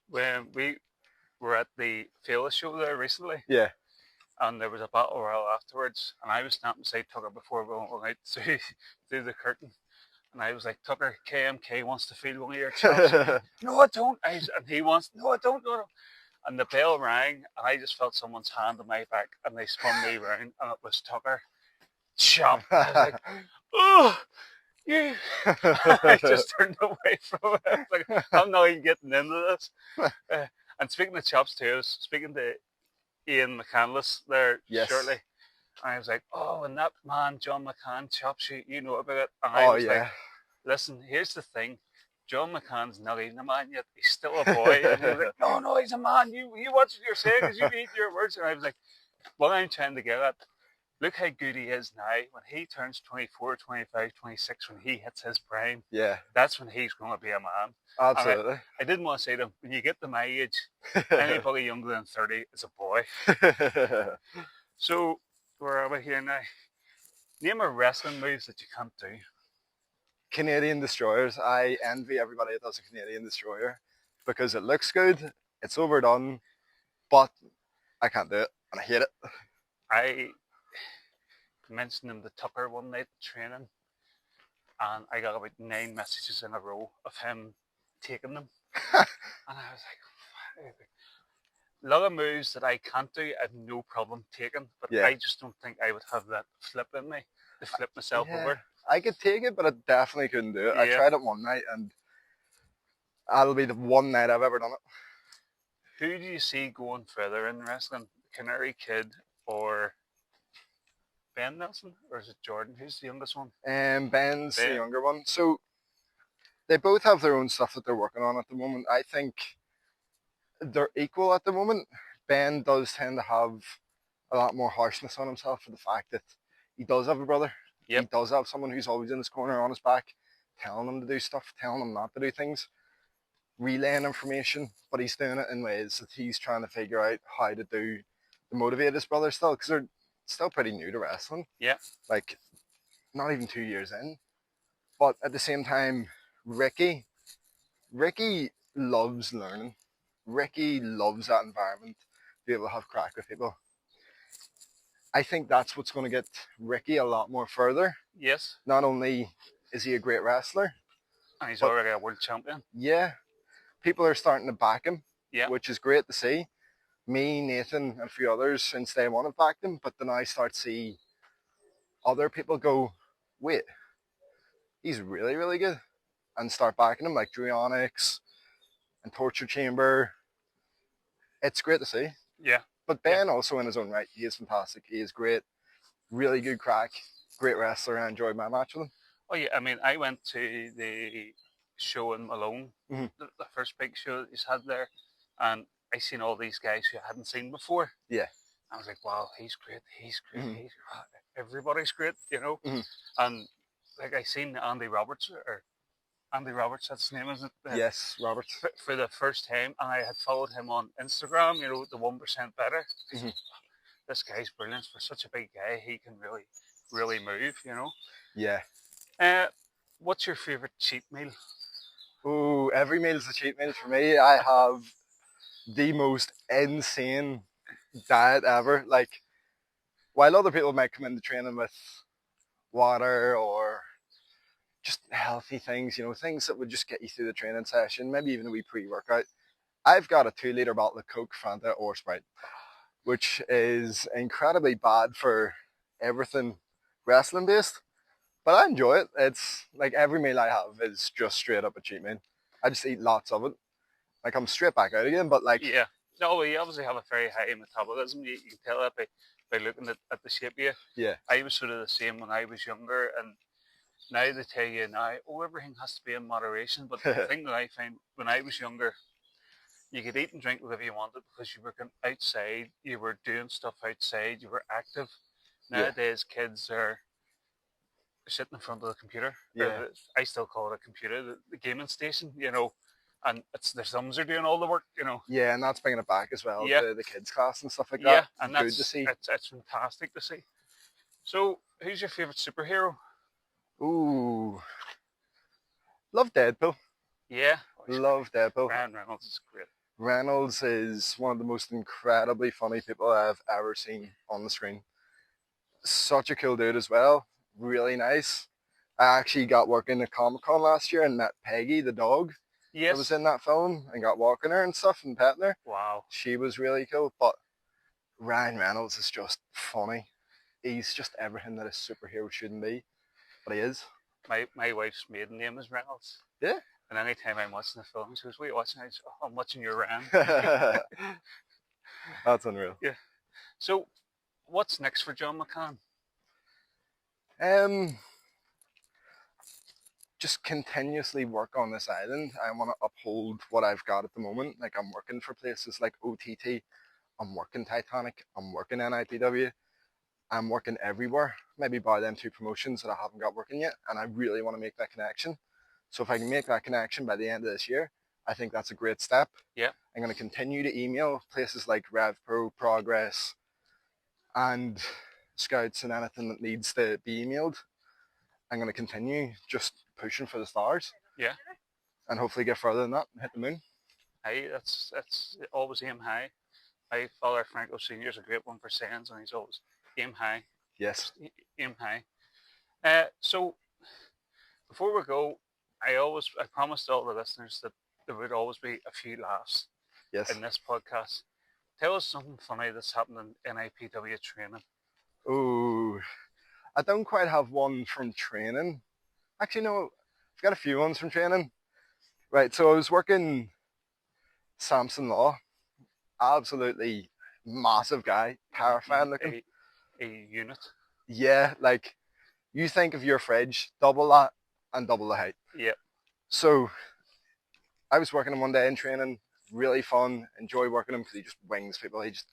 When we were at the Fearless show there recently, and there was a battle royal afterwards, and I was standing beside Tucker before going out through the curtain, and I was like, Tucker, KMK wants to feel one of your chops. No, I don't. And he wants, no, I don't. No. And the bell rang, and I just felt someone's hand on my back, and they spun me around, and it was Tucker. Chop. I was like, oh, you. I just turned away from it. I was like, I'm not even getting into this. And speaking of chops too, I was speaking to Ian McCandless there shortly. And I was like, oh, and that man, John McCann, chops you, you know about it. And I was like, listen, here's the thing. John McCann's not even a man yet. He's still a boy. And he was like, no, he's a man. You watch what you're saying because you eat your words. And I was like, what I'm trying to get at, look how good he is now. When he turns 24, 25, 26, when he hits his prime, that's when he's going to be a man. Absolutely. I didn't want to say to him, when you get to my age, anybody younger than 30 is a boy. So, where are we here now? Name a wrestling moves that you can't do. Canadian destroyers. I envy everybody that does a Canadian destroyer because it looks good, it's overdone, but I can't do it and I hate it. I mentioned him to Tucker one night training, and I got about 9 messages in a row of him taking them. And I was like, a lot of moves that I can't do, I have no problem taking, but I just don't think I would have that flip in me to flip myself over. I could take it, but I definitely couldn't do it. I tried it one night, and that'll be the one night I've ever done it. Who do you see going further in wrestling? Canary Kid or Ben Nelson? Or is it Jordan? Who's the youngest one? Ben's the younger one. So they both have their own stuff that they're working on at the moment. I think they're equal at the moment. Ben does tend to have a lot more harshness on himself for the fact that he does have a brother. He Yep. does have someone who's always in his corner on his back, telling him to do stuff, telling him not to do things, relaying information, but he's doing it in ways that he's trying to figure out how to do to motivate his brother still, because they're still pretty new to wrestling. Yeah. Like, not even 2 years in. But at the same time, Ricky loves learning. Ricky loves that environment, to be able to have crack with people. I think that's what's going to get Ricky a lot more further. Yes. Not only is he a great wrestler, And he's but already a world champion. yeah, people are starting to back him, Yeah. which is great to see. Me, Nathan, and a few others since day one have backed him, but then I start to see other people go, wait, he's really, really good, and start backing him, like Drew Onyx and Torture Chamber. It's great to see. Yeah. But Ben also in his own right, he is fantastic. He is great, really good crack, great wrestler, and I enjoyed my match with him. Oh yeah, I mean, I went to the show in Malone, Mhm. the first big show that he's had there, and I seen all these guys who I hadn't seen before. Yeah. I was like, wow, he's great, he's great, Mhm. he's everybody's great, you know. Mhm. And like I seen Andy Roberts, that's his name, isn't it? Yes, Roberts. For the first time, and I had followed him on Instagram, you know, the 1% better. Mhm. This guy's brilliant for such a big guy. He can really, really move, you know. Yeah. What's your favorite cheat meal? Oh, every meal's a cheat meal for me. I have the most insane diet ever. Like, while other people might come into training with water or just healthy things, you know, things that would just get you through the training session, maybe even a wee pre-workout, I've got a 2 litre bottle of Coke, Fanta, or Sprite, which is incredibly bad for everything wrestling based. But I enjoy it. It's like every meal I have is just straight up a cheat meal. I just eat lots of it. Like I'm straight back out again, but like Yeah. No, you obviously have a very high metabolism. You can tell that by looking at the shape of you. yeah, I was sort of the same when I was younger, and now they tell you now, oh, everything has to be in moderation. But the thing that I find when I was younger, you could eat and drink whatever you wanted because you were going outside, you were doing stuff outside, you were active. Yeah. Nowadays, kids are sitting in front of the computer. Yeah. I still call it a computer, the gaming station, you know, and it's their thumbs are doing all the work, you know. yeah, and that's bringing it back as well Yeah. to the kids class and stuff like Yeah, that. and Good that's to see. it's fantastic to see. So, who's your favorite superhero? Ooh, love Deadpool. Yeah, Love Deadpool. Ryan Reynolds is great. Reynolds is one of the most incredibly funny people I've ever seen on the screen. Such a cool dude as well. Really nice. I actually got working at Comic-Con last year and met Peggy, the dog, Yes. that was in that film, and got walking her and stuff and petting her. Wow. She was really cool. But Ryan Reynolds is just funny. He's just everything that a superhero shouldn't be, but he is. My wife's maiden name is Reynolds. Yeah. And anytime I'm watching the film, she goes, "What are you watching?" I say, "Oh, I'm watching your Ryan." That's unreal. Yeah. So, what's next for John McCann? Just continuously work on this island. I want to uphold what I've got at the moment. Like I'm working for places like OTT, I'm working Titanic, I'm working NIPW, I'm working everywhere. Maybe by them 2 promotions that I haven't got working yet, and I really want to make that connection. So if I can make that connection by the end of this year, I think that's a great step. Yeah. I'm going to continue to email places like RevPro, Progress, and Scouts and anything that needs to be emailed. I'm going to continue just pushing for the stars. Yeah. And hopefully get further than that and hit the moon. Hey, that's always aim high. My father Franco Senior is a great one for sayings, and he's always aim high. Yes. Aim high. So before we go, I promised all the listeners that there would always be a few laughs Yes. in this podcast. Tell us something funny that's happened in NIPW training. Oh, I don't quite have one from training. Actually, no, I've got a few ones from training. Right, so I was working Samson Law. Absolutely massive guy, terrifying looking. A unit. Yeah, like you think of your fridge, double that and double the height. Yeah. So I was working him one day in training, really fun. Enjoy working him because he just wings people. He just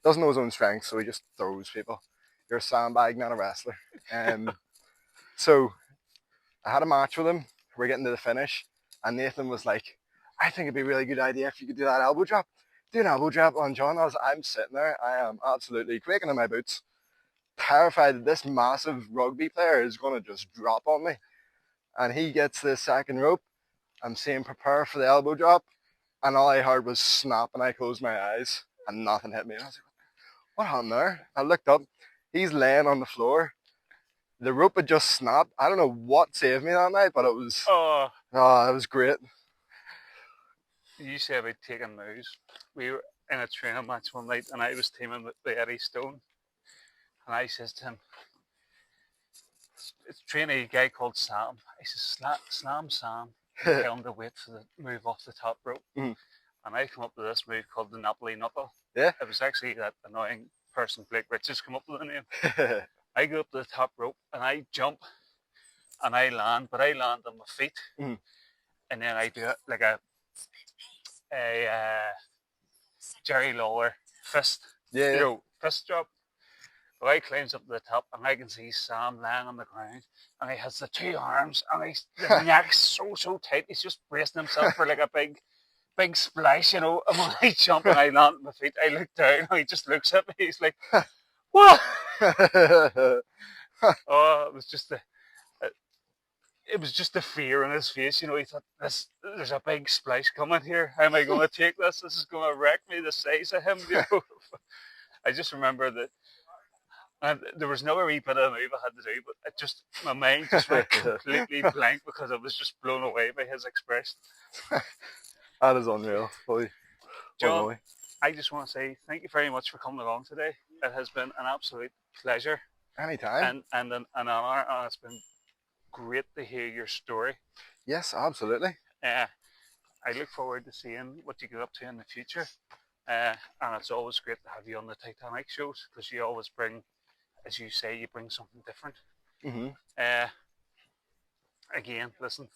doesn't know his own strength, so he just throws people. You're a sandbag, not a wrestler. So I had a match with him. We're getting to the finish, and Nathan was like, "I think it'd be a really good idea if you could do that elbow drop. Do an elbow drop on John." I'm sitting there. I am absolutely quaking in my boots, terrified that this massive rugby player is going to just drop on me. And he gets the second rope. I'm saying prepare for the elbow drop, and all I heard was snap, and I closed my eyes, and nothing hit me. And I was like, "What happened there?" I looked up. He's laying on the floor. The rope had just snapped. I don't know what saved me that night, but it was it was great. You say about taking moves. We were in a training match one night, and I was teaming with the Eddie Stone, and I says to him, "It's training a guy called Sam." I says, "Slam Sam." Tell him to wait for the move off the top rope. Mhm. And I come up with this move called the Napoli Knuckle. Yeah. It was actually that annoying person, Blake Richards, come up with the name. I go up to the top rope and I jump and I land, but I land on my feet. Mhm. And then I do it like a Jerry Lawler fist, Yeah. fist drop. So I climbs up to the top and I can see Sam lying on the ground and he has the two arms and the neck's so tight. He's just bracing himself for like a big splash, And when I jump and I land on my feet, I look down and he just looks at me. He's like, "What?" Oh, it was just the fear in his face. He thought, there's a big splash coming here. How am I going to take this? This is going to wreck me, the size of him. I just remember that. And there was no wee bit of move I had to do, but my mind just went completely blank because I was just blown away by his expression. That is unreal. Holy. John, I just want to say thank you very much for coming along today. It has been an absolute pleasure. Anytime. And an honour, and it's been great to hear your story. Yes, absolutely. I look forward to seeing what you get up to in the future. And it's always great to have you on the Titanic shows because you always bring, as you say, you bring something different. Mm-hmm. Again, listen,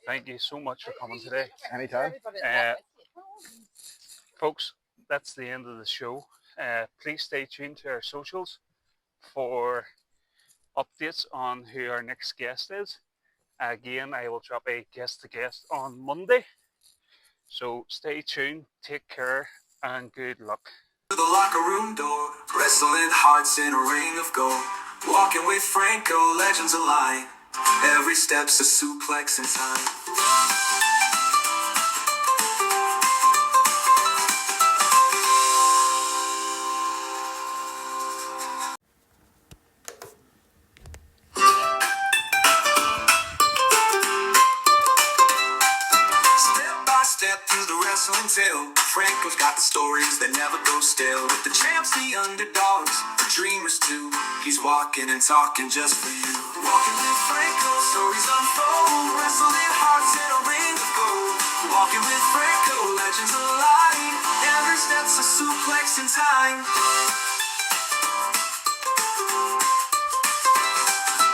thank you so much for coming today. Anytime. Folks, that's the end of the show. Please stay tuned to our socials for updates on who our next guest is. Again, I will drop a guest to guest on Monday. So stay tuned, take care, and good luck. To the locker room door, wrestling hearts in a ring of gold. Walking with Franco, legends align. Every step's a suplex in time. Step through the wrestling tale. Franco's got the stories that never go stale. With the champs, the underdogs, the dreamers too. He's walking and talking just for you. Walking with Franco, stories unfold. Wrestling hearts in a ring of gold. Walking with Franco, legends align. Every step's a suplex in time.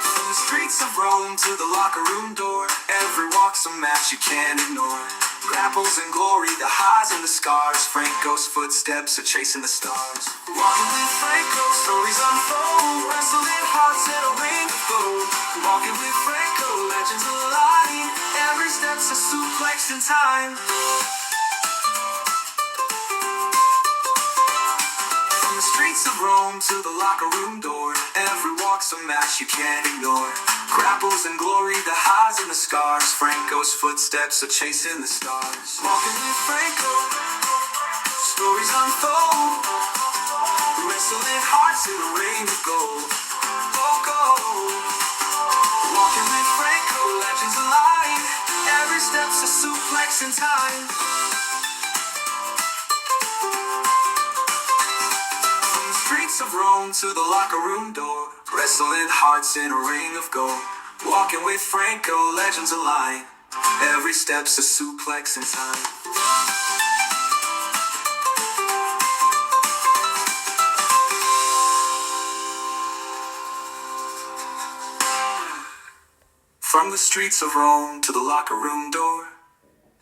From the streets of Rome to the locker room door, every walk's a match you can't ignore. Grapples and glory, the highs and the scars. Franco's footsteps are chasing the stars. Walking with Franco, stories unfold. Wrestling hearts in a ring of gold. Walking with Franco, legends align. Every step's a suplex in time. From the streets of Rome to the locker room door, every walk's a match you can't ignore. Grapples and glory, the highs and the scars. Franco's footsteps are chasing the stars. Walking with Franco, stories unfold. Wrestling hearts in a ring of gold. Oh, gold. Walking with Franco, legends align. Every step's a suplex in time. From the streets of Rome to the locker room door, wrestling hearts in a ring of gold. Walking with Franco, legends align. Every step's a suplex in time. From the streets of Rome to the locker room door,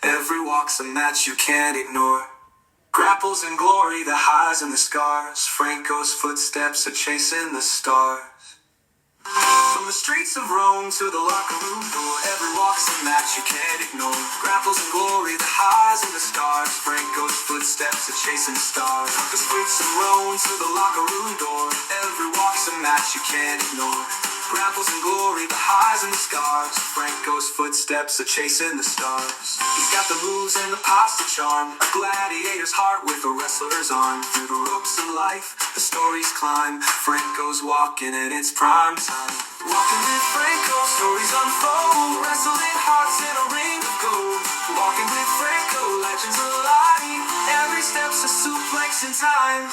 Every walk's a match you can't ignore. Grapples in glory, the highs and the scars. Franco's footsteps are chasing the stars. From the streets of Rome to the locker room door, every walk's a match you can't ignore. Grapples in glory, the highs and the stars. Franco's footsteps are chasing stars. From the streets of Rome to the locker room door, every walk's a match you can't ignore. Grapples in glory, the highs and the scars. Franco's footsteps are chasing the stars. He's got the moves and the pasta charm, a gladiator's heart with a wrestler's arm. Through the ropes of life, the stories climb. Franco's walking and it's prime time. Walking with Franco, stories unfold. Wrestling hearts in a ring of gold. Walking with Franco, legends alive. Every step's a suplex in time.